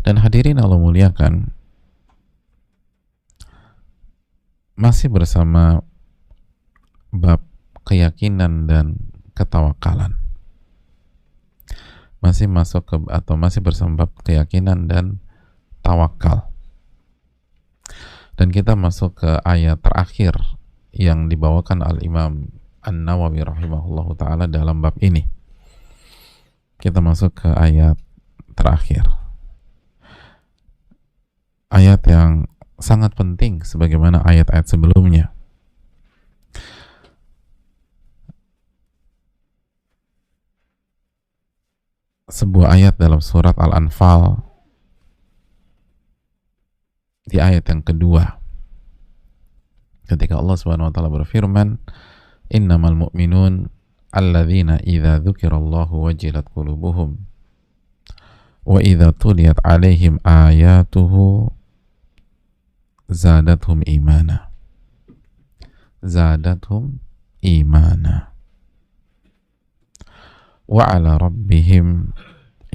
Dan hadirin Allah muliakan, masih bersama bab keyakinan dan ketawakalan. Masih bersama bab keyakinan dan tawakal. Dan kita masuk ke ayat terakhir yang dibawakan Al-Imam An-Nawawi rahimahullahu ta'ala dalam bab ini. Kita masuk ke ayat terakhir. Ayat yang sangat penting sebagaimana ayat-ayat sebelumnya. Sebuah ayat dalam surat Al-Anfal di ayat yang kedua, ketika Allah Subhanahu wa taala berfirman, innamal mu'minun alladzina idza dzukirallahu wajilat qulubuhum wa idza tuliyat alaihim ayatuhu zadathum imana wa ala rabbihim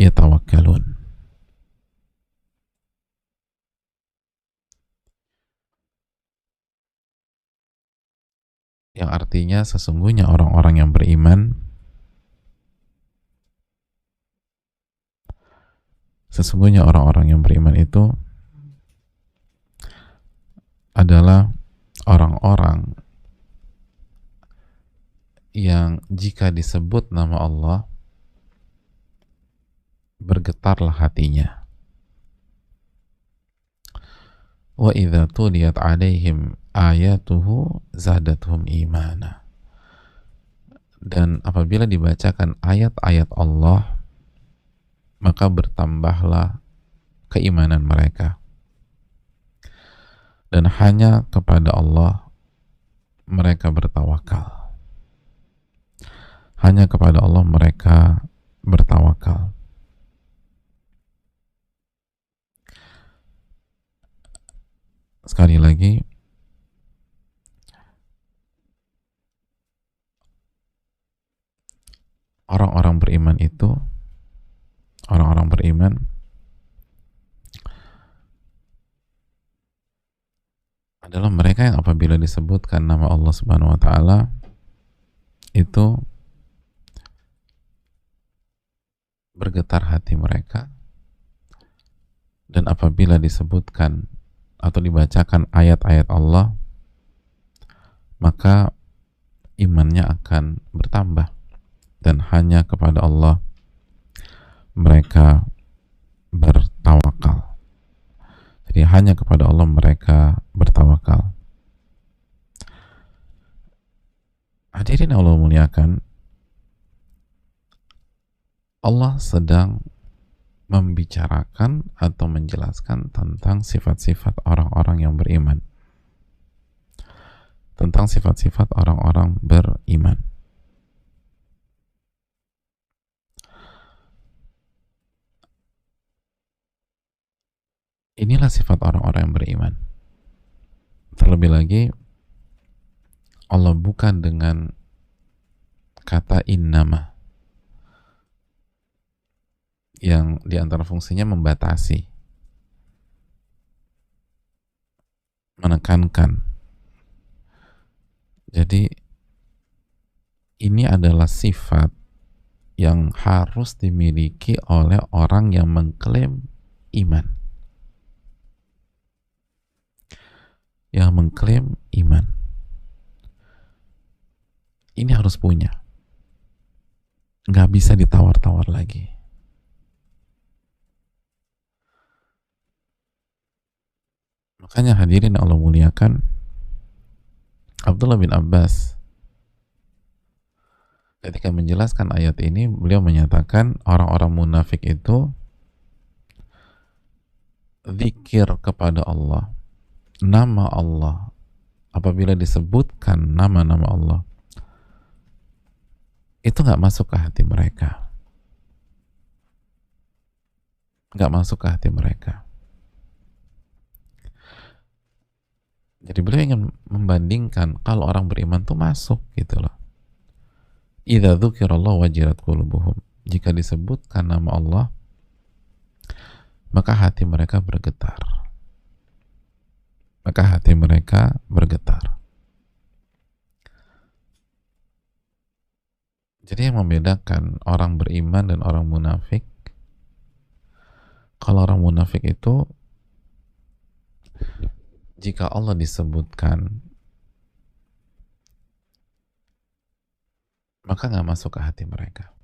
yatawakkalun. Yang artinya sesungguhnya orang-orang yang beriman itu adalah orang-orang yang jika disebut nama Allah bergetarlah hatinya. Wa idza tuliyat alaihim ayatuhu zadathum imana. Dan apabila dibacakan ayat-ayat Allah, maka bertambahlah keimanan mereka. Dan hanya kepada Allah mereka bertawakal. Hanya kepada Allah mereka bertawakal. Sekali lagi, orang-orang beriman adalah mereka yang apabila disebutkan nama Allah Subhanahu wa taala itu bergetar hati mereka, dan apabila disebutkan atau dibacakan ayat-ayat Allah maka imannya akan bertambah, dan hanya kepada Allah mereka bertawakal. Jadi hanya kepada Allah mereka bertawakal. Hadirin Allah muliakan, Allah sedang membicarakan atau menjelaskan tentang sifat-sifat orang-orang yang beriman. Tentang sifat-sifat orang-orang beriman. Inilah sifat orang-orang yang beriman. Terlebih lagi, Allah bukan dengan kata innama, yang diantara fungsinya membatasi, menekankan. Jadi ini adalah sifat yang harus dimiliki oleh orang yang mengklaim iman. Yang mengklaim iman. Ini harus punya. Nggak bisa ditawar-tawar lagi. Makanya hadirin Allah muliakan, Abdullah bin Abbas ketika menjelaskan ayat ini, beliau menyatakan orang-orang munafik itu zikir kepada Allah, nama Allah, apabila disebutkan nama-nama Allah, itu nggak masuk ke hati mereka. Nggak masuk ke hati mereka. Jadi beliau ingin membandingkan kalau orang beriman tuh masuk gitu loh. Idza dzukirallahu wajilat qulubuhum. Jika disebutkan nama Allah, maka hati mereka bergetar. Maka hati mereka bergetar. Jadi yang membedakan orang beriman dan orang munafik, kalau orang munafik itu jika Allah disebutkan maka nggak masuk ke hati mereka.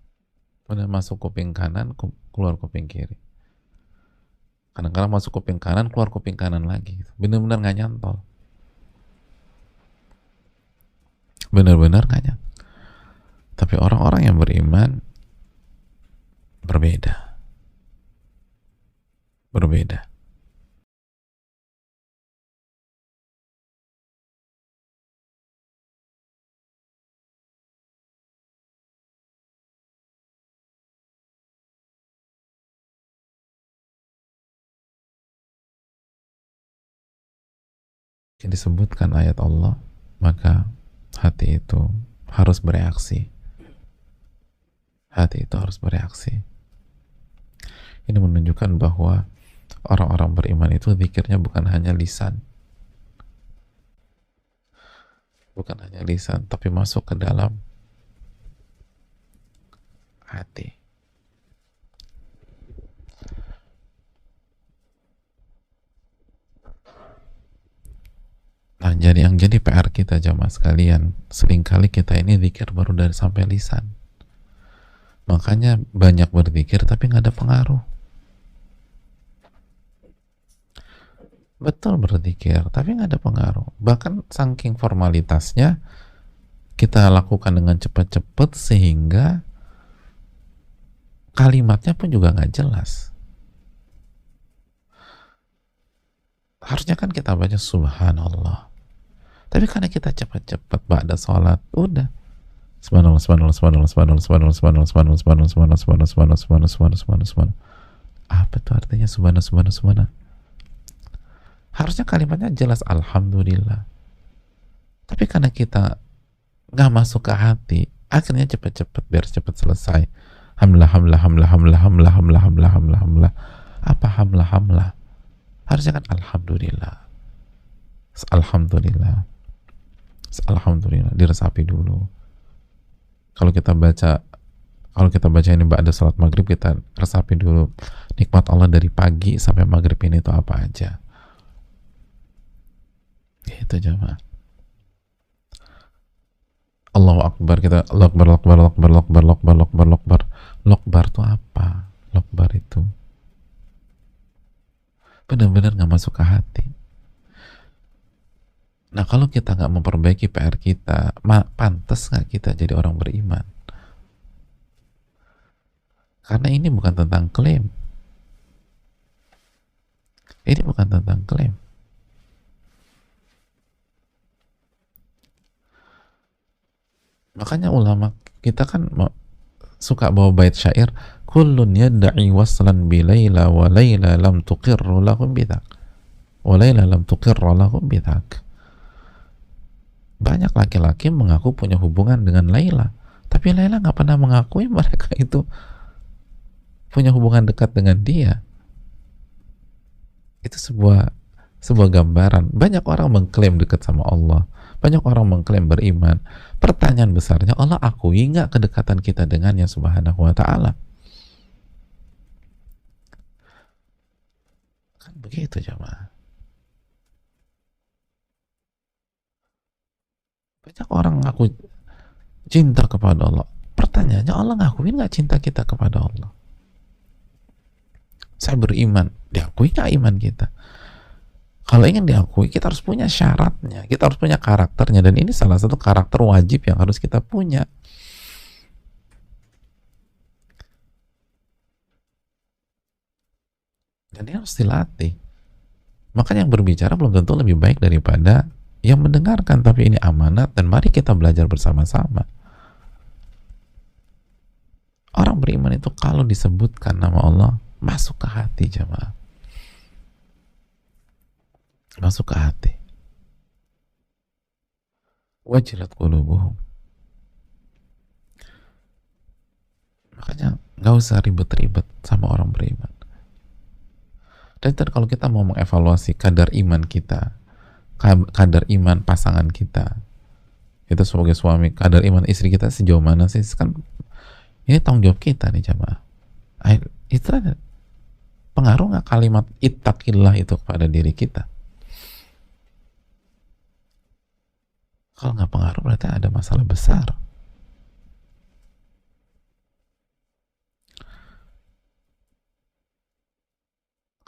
Udah masuk kuping kanan, keluar kuping kiri. Kadang-kadang masuk kuping kanan, keluar kuping kanan lagi. Benar-benar nggak nyantol. Benar-benar nggak nyantol. Tapi orang-orang yang beriman berbeda. Berbeda. Yang disebutkan ayat Allah, maka hati itu harus bereaksi. Hati itu harus bereaksi. Ini menunjukkan bahwa orang-orang beriman itu zikirnya bukan hanya lisan. Bukan hanya lisan, tapi masuk ke dalam hati. Nah, yang jadi PR kita jamaah sekalian, seringkali kita ini zikir baru dari sampai lisan. Makanya banyak berzikir tapi nggak ada pengaruh. Betul berzikir, tapi nggak ada pengaruh. Bahkan saking formalitasnya kita lakukan dengan cepat-cepat sehingga kalimatnya pun juga nggak jelas. Harusnya kan kita baca subhanallah. Tapi karena kita cepat-cepat ba'da sholat, udah subhanallah, subhanallah, subhanallah, subhanallah, subhanallah, subhanallah, subhanallah, subhanallah, subhanallah, subhanallah, subhanallah, subhanallah, subhanallah, subhanallah, subhanallah. Apa tuh artinya subhanallah, subhanallah, subhanallah? Harusnya kalimatnya jelas alhamdulillah. Tapi karena kita nggak masuk ke hati, akhirnya cepat-cepat biar cepat selesai. Hamlah, hamlah, hamlah, hamlah, hamlah, hamlah, hamlah, hamlah, hamlah. Apa hamlah, hamlah? Harusnya kan alhamdulillah. Alhamdulillah. Alhamdulillah, diresapi dulu. Kalau kita baca ini ba'da salat maghrib, kita resapi dulu nikmat Allah dari pagi sampai maghrib ini itu apa aja. Itu jamaah. Allahu Akbar, kita Allahu Akbar, Allahu Akbar, Allahu Akbar, Allahu Akbar, Allahu Akbar, Allahu Akbar, Allahu Akbar. Allahu Akbar itu apa? Allahu Akbar itu benar-benar nggak masuk ke hati. Nah, kalau kita nggak memperbaiki PR kita, pantas nggak kita jadi orang beriman? Karena ini bukan tentang klaim. Ini bukan tentang klaim. Makanya ulama kita kan suka bawa bait syair, kullun yadda'i waslan bi laila wa laila lam tuqirru lahum bidzak. Wa laila lam tuqirru lahum bidzak. Banyak laki-laki mengaku punya hubungan dengan Laila, tapi Laila nggak pernah mengakui mereka itu punya hubungan dekat dengan dia. Itu sebuah gambaran. Banyak orang mengklaim dekat sama Allah, banyak orang mengklaim beriman. Pertanyaan besarnya, Allah akui nggak kedekatan kita dengannya subhanahu wa ta'ala? Kan begitu jamaah. Banyak orang ngaku cinta kepada Allah. Pertanyaannya, Allah ngakuin nggak cinta kita kepada Allah? Saya beriman, diakui nggak iman kita? Kalau ingin diakui, kita harus punya syaratnya, kita harus punya karakternya, dan ini salah satu karakter wajib yang harus kita punya. Dan ini harus dilatih. Makanya yang berbicara belum tentu lebih baik daripada yang mendengarkan, tapi ini amanat dan mari kita belajar bersama-sama. Orang beriman itu kalau disebutkan nama Allah masuk ke hati jamaah, masuk ke hati. Wajilat qulubuhum. Makanya nggak usah ribet-ribet sama orang beriman. Dan kalau kita mau mengevaluasi kadar iman kita, kadar iman pasangan kita, itu sebagai suami, kadar iman istri kita sejauh mana sih? Kan ini tanggung jawab kita nih jamaah. Itu ada pengaruh nggak kalimat ittaqillah itu kepada diri kita? Kalau nggak pengaruh berarti ada masalah besar.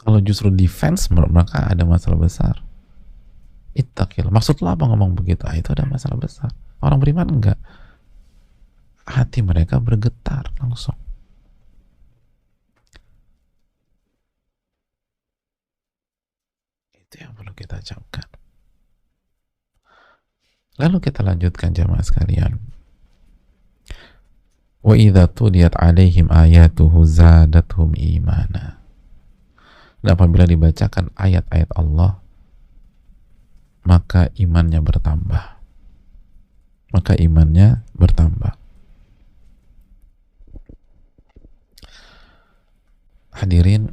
Kalau justru defense, maka ada masalah besar. Ittaqillah. Maksud lo apa ngomong begitu? Itu ada masalah besar. Orang beriman enggak. Hati mereka bergetar langsung. Itu yang perlu kita ucapkan. Lalu kita lanjutkan jamaah sekalian. Wa idza tuliyat alaihim ayatuhu zadatuhum imana. Dan apabila dibacakan ayat-ayat Allah, maka imannya bertambah. Maka imannya bertambah. Hadirin,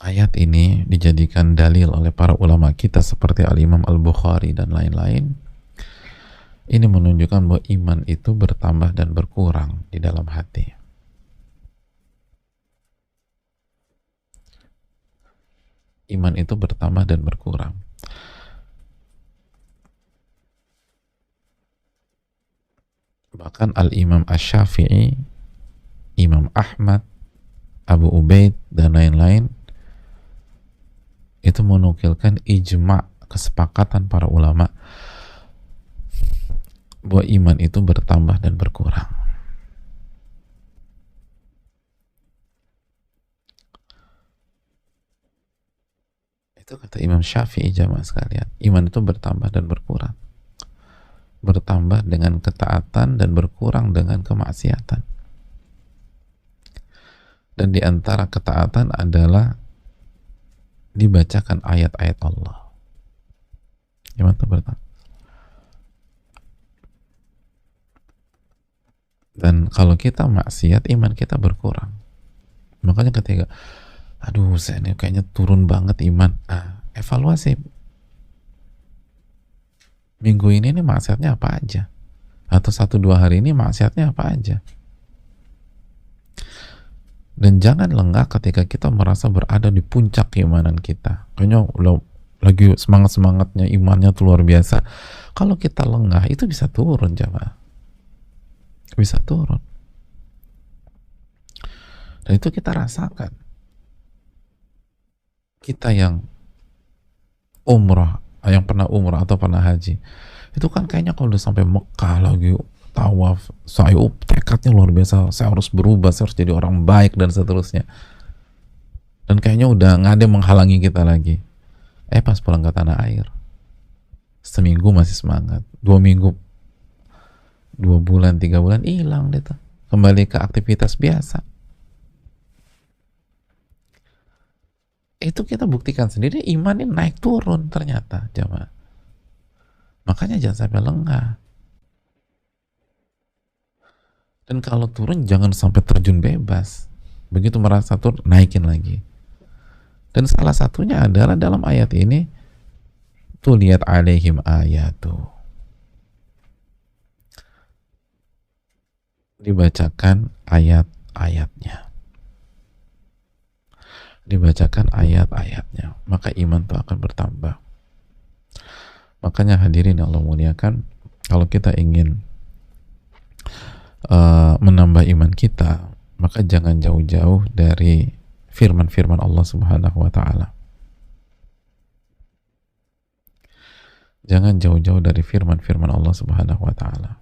ayat ini dijadikan dalil oleh para ulama kita seperti Al-Imam Al-Bukhari dan lain-lain. Ini menunjukkan bahwa iman itu bertambah dan berkurang di dalam hati. Iman itu bertambah dan berkurang. Bahkan Al-Imam Asy-Syafi'i, Imam Ahmad, Abu Ubaid, dan lain-lain itu menukilkan ijma', kesepakatan para ulama bahwa iman itu bertambah dan berkurang. Itu kata Imam Syafi'i jamaah sekalian. Iman itu bertambah dan berkurang. Bertambah dengan ketaatan dan berkurang dengan kemaksiatan. Dan di antara ketaatan adalah dibacakan ayat-ayat Allah. Iman itu bertambah. Dan kalau kita maksiat, iman kita berkurang. Makanya ketika aduh saya ini kayaknya turun banget iman, evaluasi minggu ini nih maksiatnya apa aja, atau 1-2 hari ini maksiatnya apa aja. Dan jangan lengah ketika kita merasa berada di puncak keimanan kita, kayaknya lagi semangat-semangatnya, imannya tuh luar biasa. Kalau kita lengah itu bisa turun jamaah, bisa turun. Dan itu kita rasakan. Kita yang umrah, yang pernah umrah atau pernah haji, itu kan kayaknya kalau udah sampai Mekah lagi tawaf, saya tekadnya luar biasa, saya harus berubah, saya harus jadi orang baik dan seterusnya. Dan kayaknya udah nggak ada yang menghalangi kita lagi. Pas pulang ke tanah air, seminggu masih semangat, 2 minggu, 2 bulan, 3 bulan hilang deh tuh, kembali ke aktivitas biasa. Itu kita buktikan sendiri, iman ini naik turun ternyata jamaah. Makanya jangan sampai lengah. Dan kalau turun jangan sampai terjun bebas. Begitu merasa turun, naikin lagi. Dan salah satunya adalah dalam ayat ini, tuliyat alaihim ayatu, dibacakan ayat-ayatnya, dibacakan ayat-ayatnya, maka iman itu akan bertambah. Makanya hadirin yang Allah muliakan, kalau kita ingin menambah iman kita, maka jangan jauh-jauh dari firman-firman Allah Subhanahu wa ta'ala. Jangan jauh-jauh dari firman-firman Allah Subhanahu wa ta'ala.